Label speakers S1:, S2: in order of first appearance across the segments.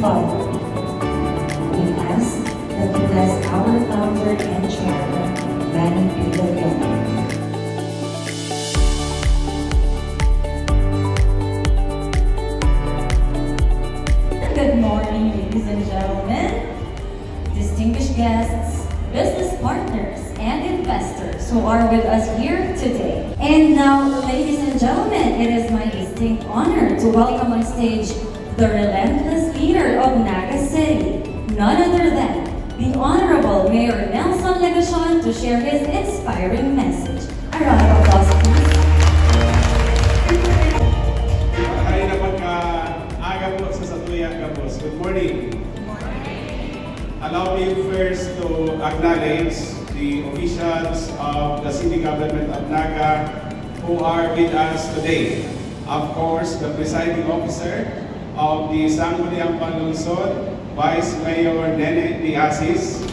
S1: Father, we ask that you bless our founder and chairman, Manny Pidalyon. Good morning, ladies and gentlemen, distinguished guests, business partners, and investors who are with us here today. And now, ladies and gentlemen, it is my distinct honor to welcome on stage the relentless leader of Naga City, none other than the Honorable Mayor Nelson Legacion, to share his inspiring message. A round of applause, please.
S2: Kaya na pagka-aga po sa Satuya, Gabos. Good morning. Allow me first to acknowledge the officials of the City Government of Naga who are with us today. Of course, the presiding officer of the Sangguniang Panlungsod, Vice Mayor Nene Diazis,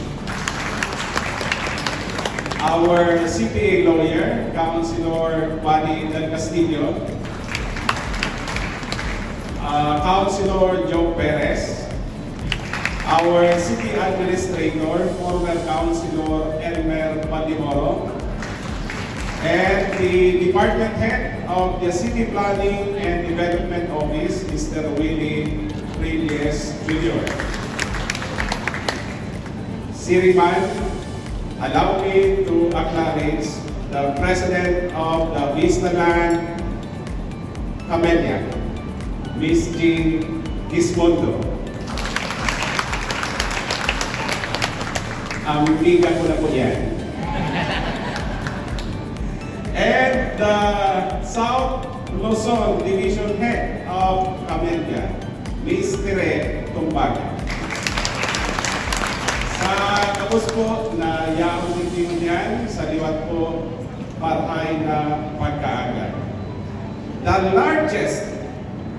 S2: our CPA lawyer, Councilor Buddy Del Castillo, Councilor Joe Perez, our City Administrator, former Councilor Elmer Pandimoro, and the Department Head of the City Planning and Development Office, Mr. Willie Reyes Jr. Siriman, allow me to acknowledge the President of the Vista Land, Camellia, Ms. Jean Gismondo. Bigan ko na po yan. And the South Luzon Division Head of Camellia, Ms. Tere Tumbaga. Sa tapos po na yaon din yan, sa liwat po patay na pagkaaga. The largest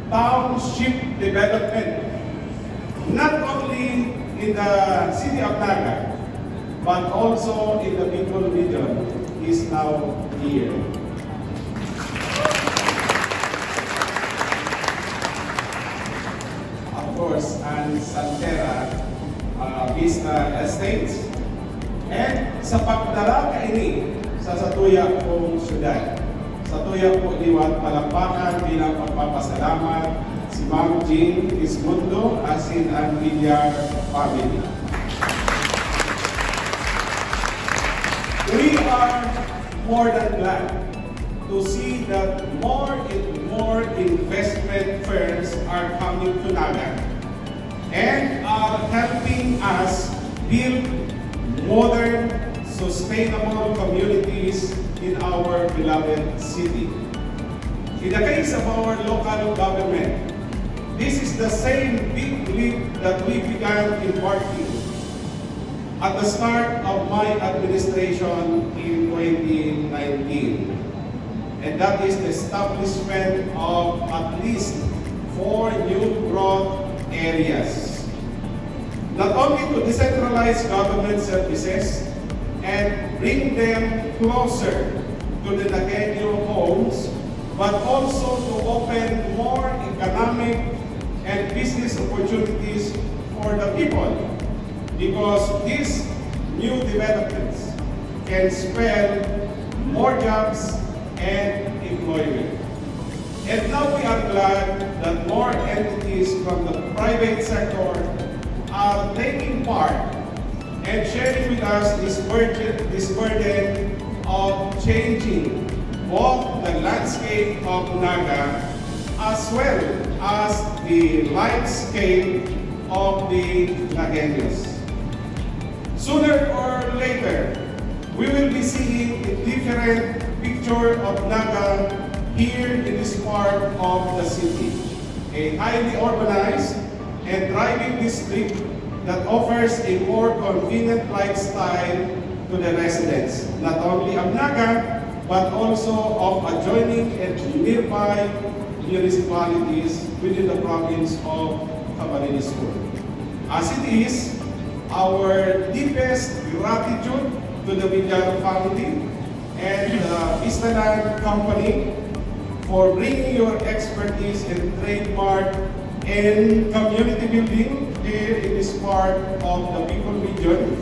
S2: township development, not only in the city of Naga, but also in the Bicol Region, is now here. Of course, and Santerra, Vista Estates, and sa pagdala kaini sa Satuya pong syudad. Satuya po liwat palakpakan bilang pagpapasalamat si Ma'am Jean Ismundo asin ang Villar family. We are more than glad to see that more and more investment firms are coming to Naga and are helping us build modern, sustainable communities in our beloved city. In the case of our local government, this is the same big leap that we began embarking at the start of my administration in 2019. And that is the establishment of at least 4 new growth areas. Not only to decentralize government services and bring them closer to the Nagueño homes, but also to open more economic and business opportunities for the people. Because these new developments can spell more jobs and employment. And now we are glad that more entities from the private sector are taking part and sharing with us this burden of changing both the landscape of Naga as well as the landscape of the Nagueños. Sooner or later, we will be seeing a different picture of Naga here in this part of the city. A highly urbanized and thriving district that offers a more convenient lifestyle to the residents, not only of Naga, but also of adjoining and nearby municipalities within the province of Camarines Sur. As it is, our deepest gratitude to the Villar family and the Vista Company for bringing your expertise and trademark in community building here in this part of the Bicol Region,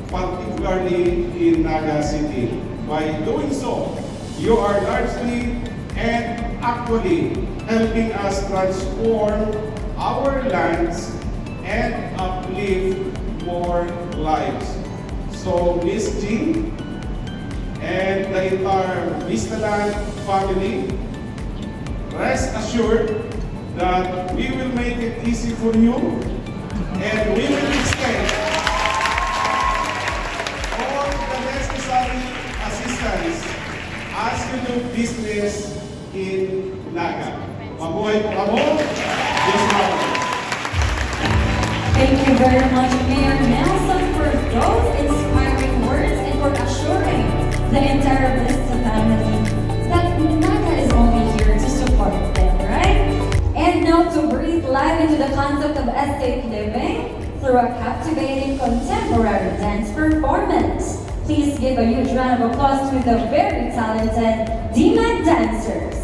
S2: particularly in Naga City. By doing so, you are largely and actually helping us transform our lands and uplift more lives. So Miss G and the entire Vista family, rest assured that we will make it easy for you and we will extend all the necessary assistance as you do business in Naga. Mabuhay po kamo. Diyos mabuhay.
S1: Thank you very much, Mayor Nelson, for those inspiring words and for assuring the entire Vista family that Naga is only here to support them, right? And now to breathe life into the concept of estate living through a captivating contemporary dance performance. Please give a huge round of applause to the very talented D-Man dancers.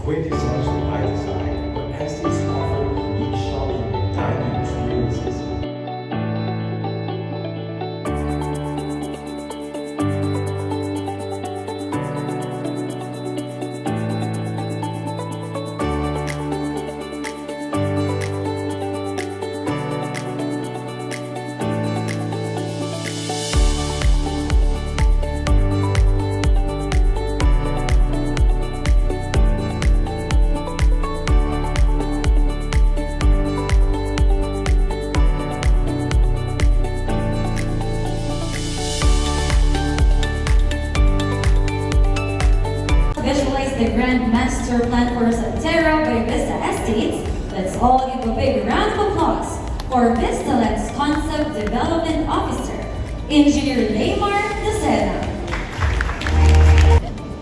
S3: Quintessential high design, but estates offer unique shopping and dining experiences.
S1: Visualize the grand master plan for Santerra by Vista Estates. Let's all give a big round of applause for Vistaland's Concept Development Officer, Engineer Neymar Dacena.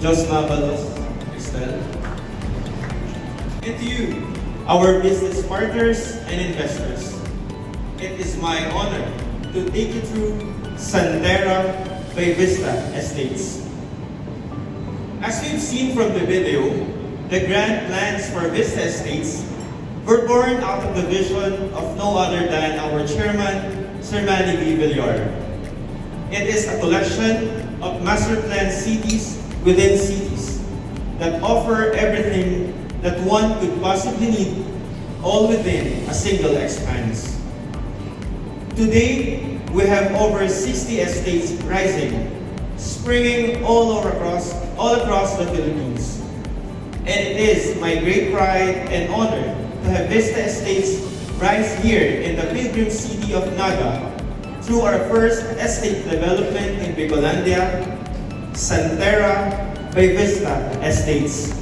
S4: Just Nabalos, Cristel. And to you, our business partners and investors, it is my honor to take you through Santerra by Vista Estates. As we've seen from the video, the grand plans for Vista Estates were born out of the vision of no other than our chairman, Sir Manny V. Villar. It is a collection of master plan cities within cities that offer everything that one could possibly need, all within a single expanse. Today, we have over 60 estates rising, springing all across the Philippines. And it is my great pride and honor to have Vista Estates rise here in the pilgrim city of Naga through our first estate development in Bicolandia, Santerra by Vista Estates.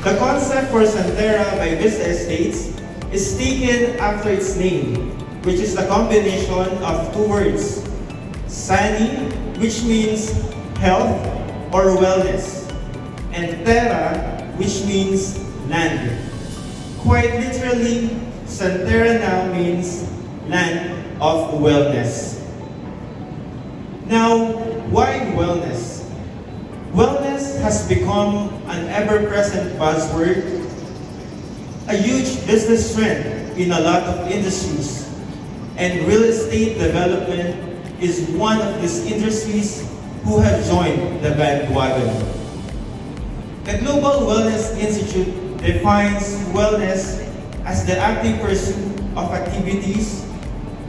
S4: The concept for Santerra by Vista Estates is taken after its name, which is the combination of two words, Sani, which means health or wellness, and Terra, which means land. Quite literally, Santerra now means land of wellness. Now, why wellness? Wellness has become an ever-present buzzword, a huge business trend in a lot of industries, and real estate development is one of these industries who have joined the bandwagon. The Global Wellness Institute defines wellness as the active pursuit of activities,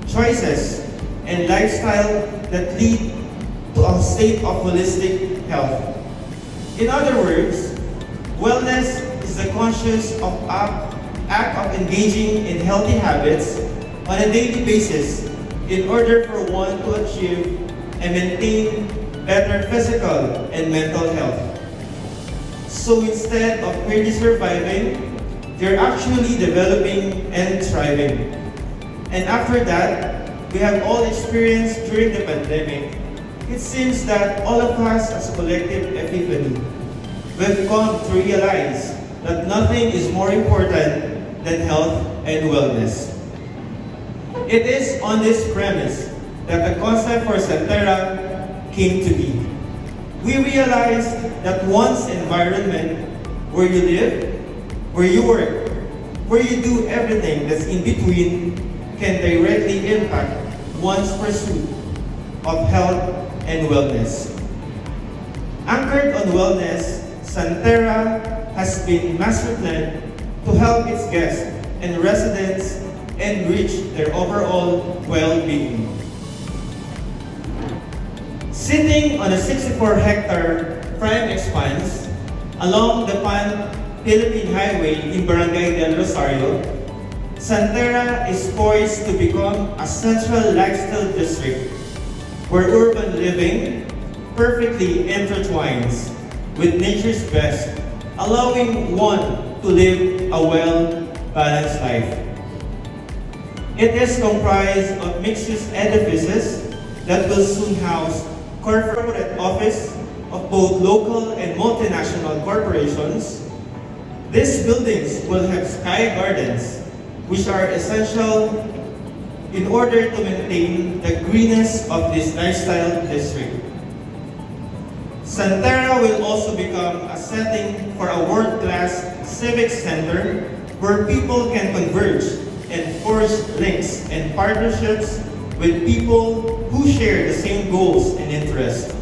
S4: choices, and lifestyle that lead to a state of holistic health. In other words, wellness is the conscious of act act of engaging in healthy habits on a daily basis in order for one to achieve and maintain better physical and mental health. So instead of merely surviving, they're actually developing and thriving. And after that, we have all experienced during the pandemic, it seems that all of us as a collective epiphany, we've come to realize that nothing is more important than health and wellness. It is on this premise that the concept for Santerra came to be. We realized that one's environment, where you live, where you work, where you do everything that's in between, can directly impact one's pursuit of health and wellness. Anchored on wellness, Santerra has been master planned to help its guests and residents enrich their overall well-being. Sitting on a 64-hectare prime expanse along the Pan-Philippine Highway in Barangay del Rosario, Santerra is poised to become a central lifestyle district where urban living perfectly intertwines with nature's best, allowing one to live a well-balanced life. It is comprised of mixed-use edifices that will soon house corporate office of both local and multinational corporations. These buildings will have sky gardens, which are essential in order to maintain the greenness of this lifestyle district. Santerra will also become a setting for a world-class civic center where people can converge and forge links and partnerships with people who share the same goals and interests.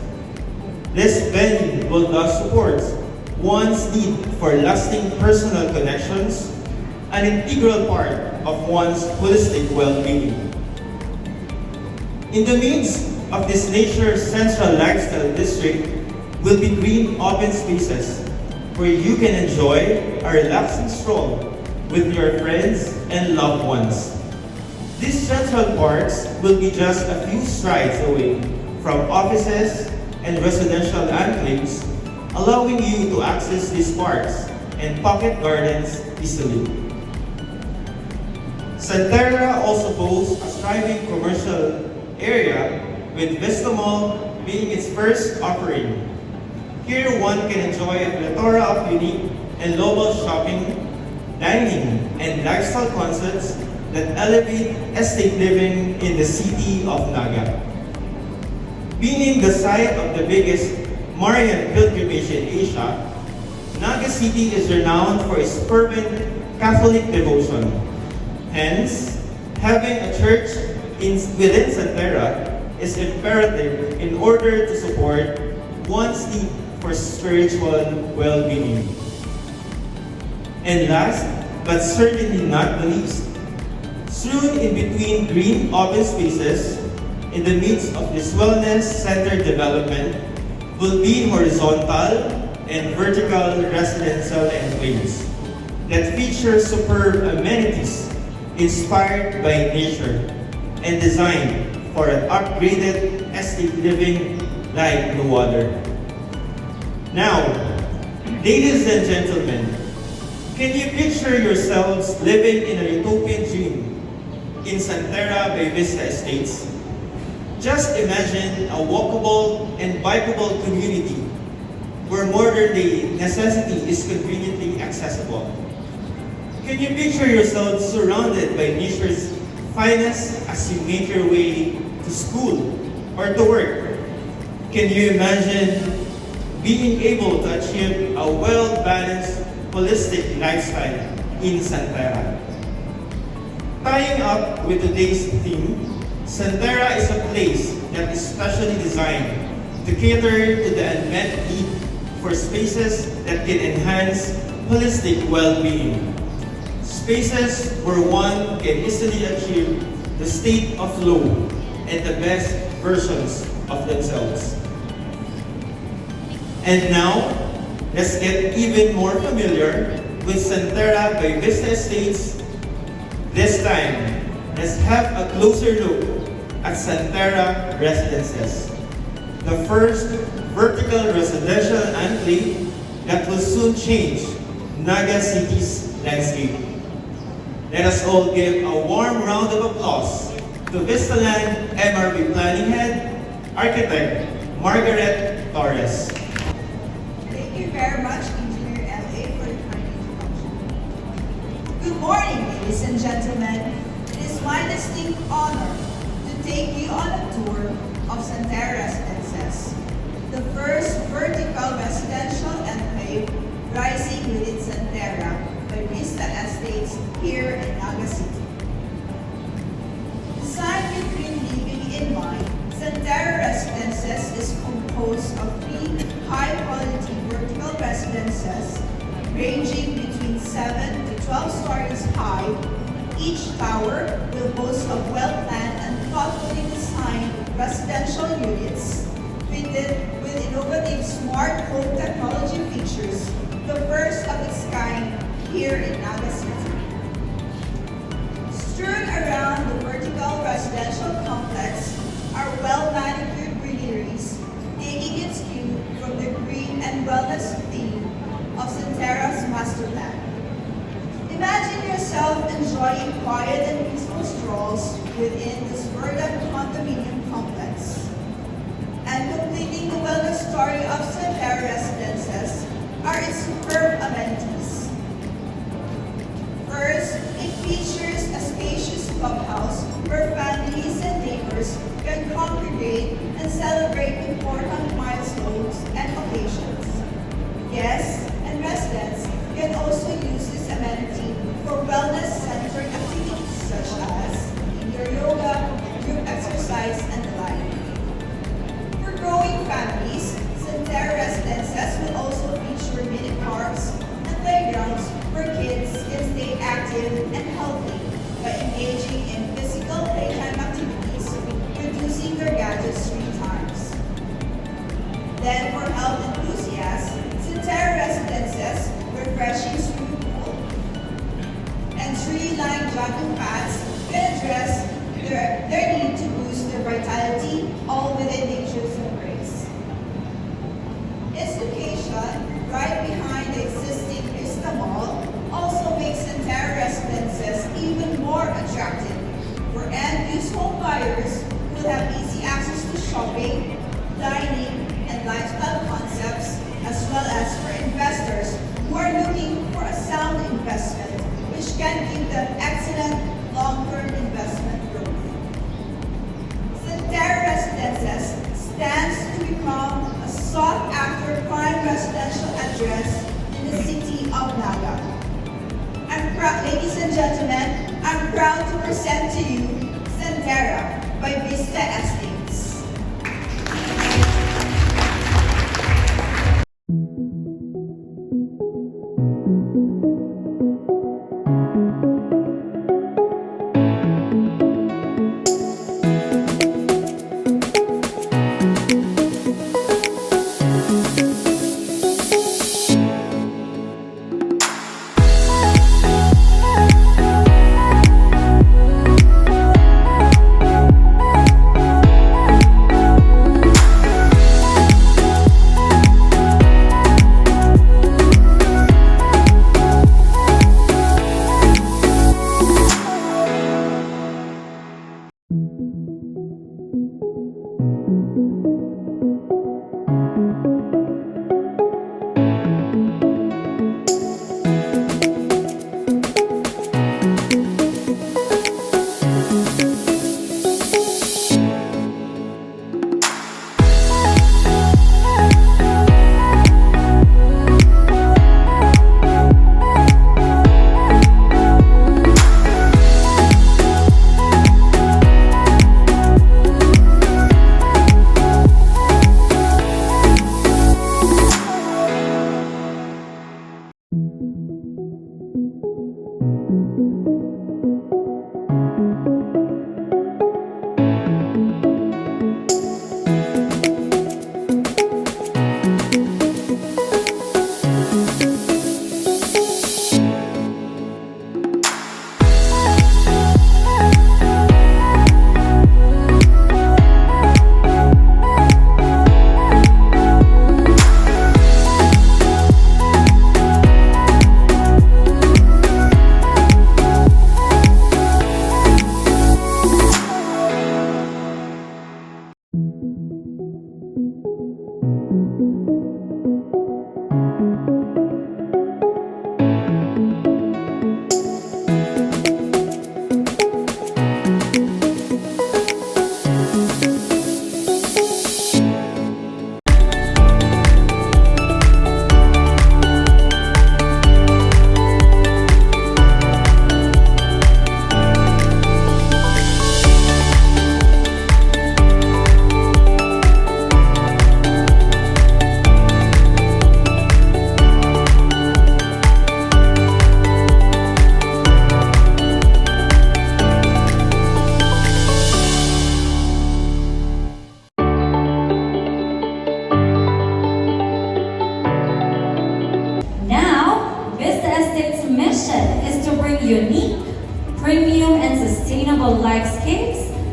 S4: This venue will thus support one's need for lasting personal connections, an integral part of one's holistic well-being. In the midst of this nature central lifestyle district will be green open spaces where you can enjoy a relaxing stroll with your friends and loved ones. These central parks will be just a few strides away from offices and residential enclaves, allowing you to access these parks and pocket gardens easily. Santerra also boasts a thriving commercial area with Vista Mall being its first offering. Here one can enjoy a plethora of unique and local shopping, dining, and lifestyle concepts that elevate estate living in the city of Naga. Being the site of the biggest Marian pilgrimage in Asia, Naga City is renowned for its fervent Catholic devotion. Hence, having a church within Santerra is imperative in order to support one's need for spiritual well-being. And last, but certainly not the least, strewn in between green open spaces, in the midst of this wellness-centered development, will be horizontal and vertical residential enclaves that feature superb amenities inspired by nature and designed for an upgraded estate living like no other. Now, ladies and gentlemen, can you picture yourselves living in a utopian dream in Santerra by Vista Estates? Just imagine a walkable and bikeable community where modern day necessity is conveniently accessible. Can you picture yourselves surrounded by nature's finest as you make your way to school or to work? Can you imagine being able to achieve a well-balanced, holistic lifestyle in Santerra? Tying up with today's theme, Santerra is a place that is specially designed to cater to the unmet need for spaces that can enhance holistic well-being. Spaces where one can easily achieve the state of flow and the best versions of themselves. And now, let's get even more familiar with Santerra by Vista Estates. This time, let's have a closer look at Santerra Residences, the first vertical residential enclave that will soon change Naga City's landscape. Let us all give a warm round of applause to Vistaland MRB Planning Head, Architect Margaret Torres.
S5: Thank you very much, Engineer LA, for the kind introduction. Good morning, ladies and gentlemen. It is my distinct honor to take you on a tour of Santerra Residences, the first vertical residential enclave rising within Santerra by Vista Estates here in Naga City. Designed with green living in mind, Santerra Residences is composed of 3 high-quality vertical residences ranging between 7 to 12 stories high. Each tower will boast of well-planned and thoughtfully designed residential units fitted with innovative smart home technology features, the first of its kind here in Naga City. Strewn around the vertical residential complex are well-manicured greeneries, taking its cue from the green and wellness theme of Santerra's master plan. Imagine yourself enjoying quiet and peaceful strolls within this verdant condominium complex. And completing the wellness story of Santerra Residences are its superb amenities. First, it features a spacious clubhouse where families and neighbors can congregate and celebrate important milestones and occasions. Guests and residents can also use this amenity for wellness-centered activities such as indoor yoga, group exercise, and the like. For growing families, Santerra Residences will also feature mini parks and playgrounds where kids can stay active and healthy by engaging in physical playtime activities, reducing their gadget screen times. Then for health enthusiasts, Santerra Residences refreshing swimming pool and tree-lined jogging paths can address their need to boost their vitality, all within nature's embrace. Its location, right behind the existing Vista Mall, also makes Santerra Residences even more attractive, where end-use home buyers will have easy access to shopping, dining, and lifestyle concepts, as well as for investors who are looking for a sound investment, which can give them excellent long-term investment growth. Santerra Residences stands to become a sought-after prime residential address in the city of Naga. Ladies and gentlemen, I'm proud to present to you Santerra by Vista Estates.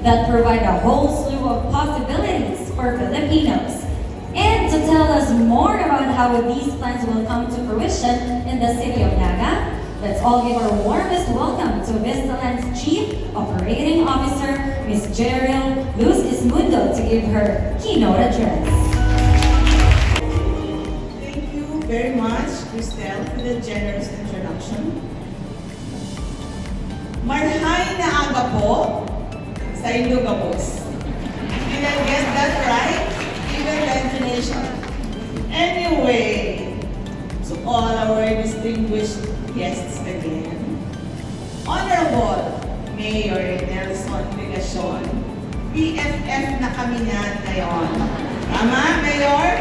S1: that provide a whole slew of possibilities for Filipinos. And to tell us more about how these plans will come to fruition in the city of Naga, let's all give our warmest welcome to Vista Land's Chief Operating Officer, Ms. Jeriel Luz Ismundo, to give her keynote address.
S5: Thank you very much, Cristel, for the generous introduction. Marhay na aga po sa inyo gabos. Did I get that right? Even the intonation. Anyway, to all our distinguished guests again, Honorable Mayor Nelson Pegacion, BFF na kami na ngayon. Tama, Mayor?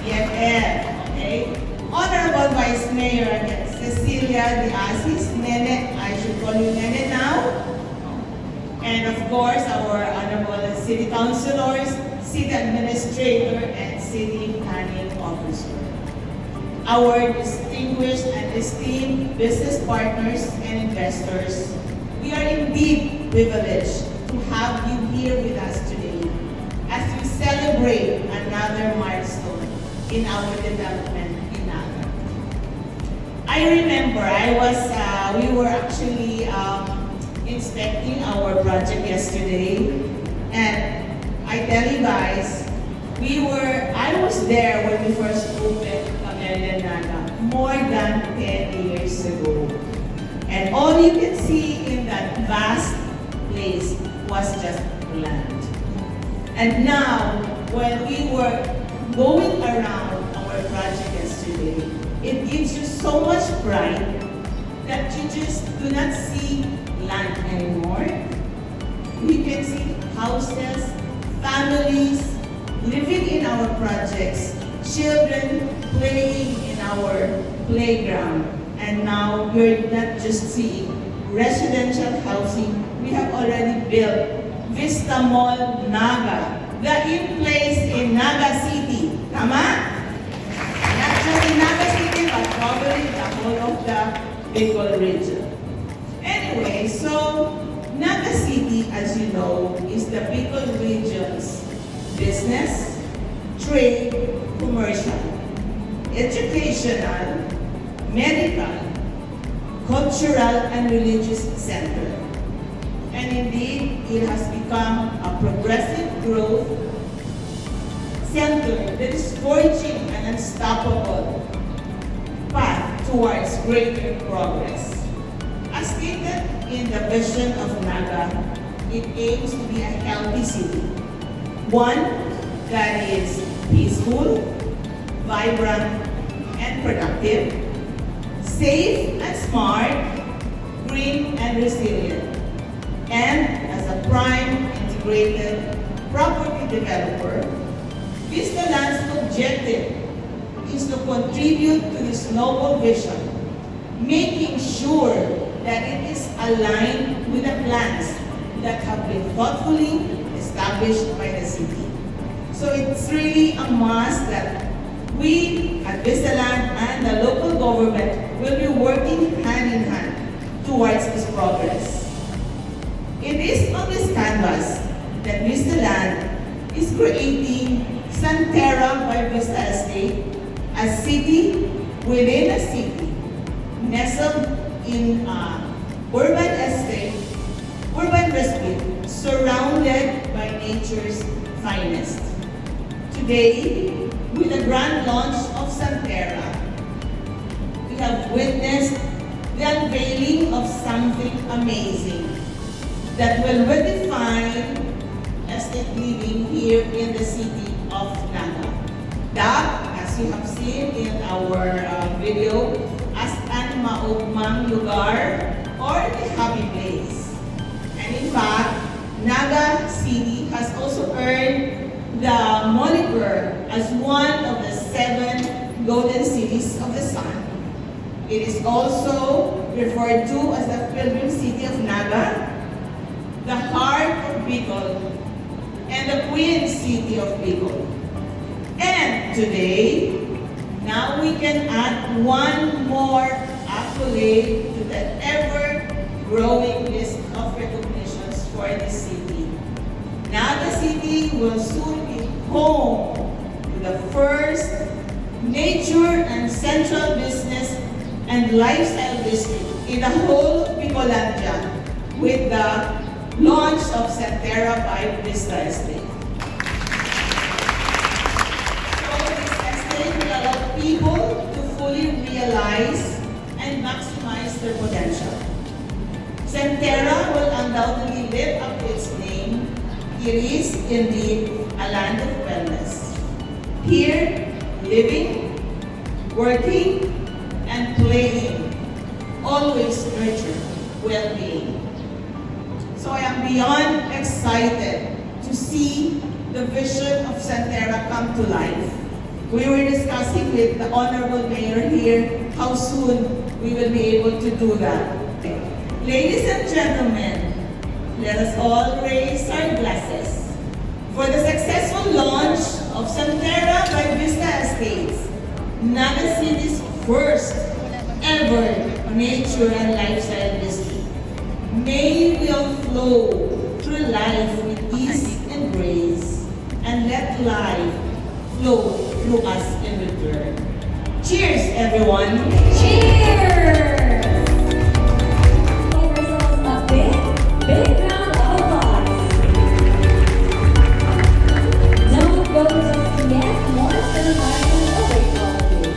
S5: BFF, okay? Honorable Vice Mayor again, Cecilia De Asis, Nene, I should call you Nene now. And of course, our Honorable City Councilors, City Administrator, and City Planning Officer. Our distinguished and esteemed business partners and investors, we are indeed privileged to have you here with us today as we celebrate another milestone in our development in Naga. I remember we were actually inspecting our project yesterday, and I tell you guys, I was there when we first opened Camellia Naga more than 10 years ago. And all you can see in that vast place was just land. And now, when we were going around our project yesterday, it gives you so much pride that you just do not see land anymore. You can see houses, families living in our projects, children playing in our playground. And now you're not just seeing residential housing. We have already built Vista Mall Naga, the in place in Naga City. Tama? Not just in Naga City, but probably the whole of the Bicol Region. Anyway, so Naga City, as you know, is the Bicol Region's business, trade, commercial, educational, medical, cultural, and religious center. And indeed, it has become a progressive growth center that is forging an unstoppable path towards greater progress. As stated in the vision of Naga, it aims to be a healthy city, one that is peaceful, vibrant, and productive, safe and smart, green and resilient, and as a prime integrated property developer, Vista Land's objective is to contribute to this noble vision, making sure that it is aligned with the plans that have been thoughtfully established by the city. So it's really a must that we at Vista Land and the local government will be working hand in hand towards this progress. It is on this canvas that Vista Land is creating Santerra by Vista Estates, a city within a city, nestled in urban estate, urban respite, surrounded by nature's finest. Today, with the grand launch of Santerra, we have witnessed the unveiling of something amazing that will redefine estate living here in the city of Naga. That, as you have seen in our video, as an maugmang lugar or a happy place. And in fact, Naga City has also earned the moniker as one of the 7 golden cities of the sun. It is also referred to as the pilgrim city of Naga, the heart of Bicol, and the queen city of Bicol. And today, now we can add one more accolade to the ever-growing list of recognitions for this city.
S6: Naga City will soon be home to the first nature and central business and lifestyle district in the whole Bicolandia with the launch of Santerra by Vista Estates. So this estate will allow people to fully realize and maximize their potential. Santerra will undoubtedly live up to its name. It is indeed a land of wellness. Here, living, working, and playing always nurture well-being. So I am beyond excited to see the vision of Santerra come to life. We were discussing with the Honorable Mayor here how soon we will be able to do that. Ladies and gentlemen, let us all raise our glasses for the successful launch of Santerra by Vista Estates, Naga City's first ever nature and lifestyle district. May we all flow through life with ease and grace, and let life flow through us in return. Cheers, everyone!
S1: Cheers! Give ourselves a big round of applause. Don't go just yet, more celebrations await all of you.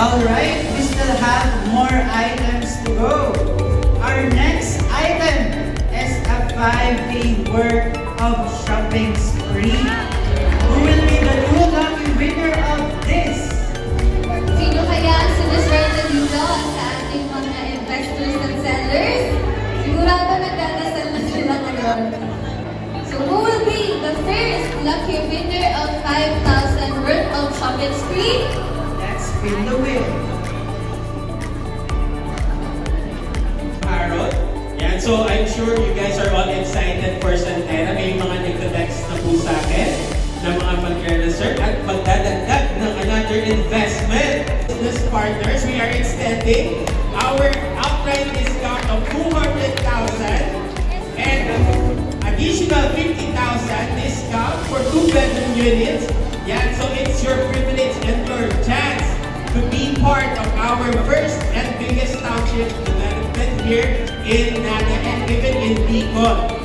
S6: Alright, we still have more items to go. Our next item is a 5-day worth of shopping spree. Who will be the new lucky winner of this?
S7: Sino kaya ang siniswerte dito sa ating mga investors and sellers? Sigurado nagdadasal na sila ngayon. So who will be the first lucky winner of 5,000 worth of shopping spree?
S6: Let's spin the wheel.
S4: Aaron. Yan, so I'm sure you guys are all excited for Santerra. May mga nagka-text na po sa akin na mga mag-reserve at magdadagdag ng another investment. Business partners, we are extending our outright discount of 200,000 and additional 50,000 discount for 2-bedroom units. Yan, so it's your privilege and your chance to be part of our first and biggest township development here in Naga and even in Bicol.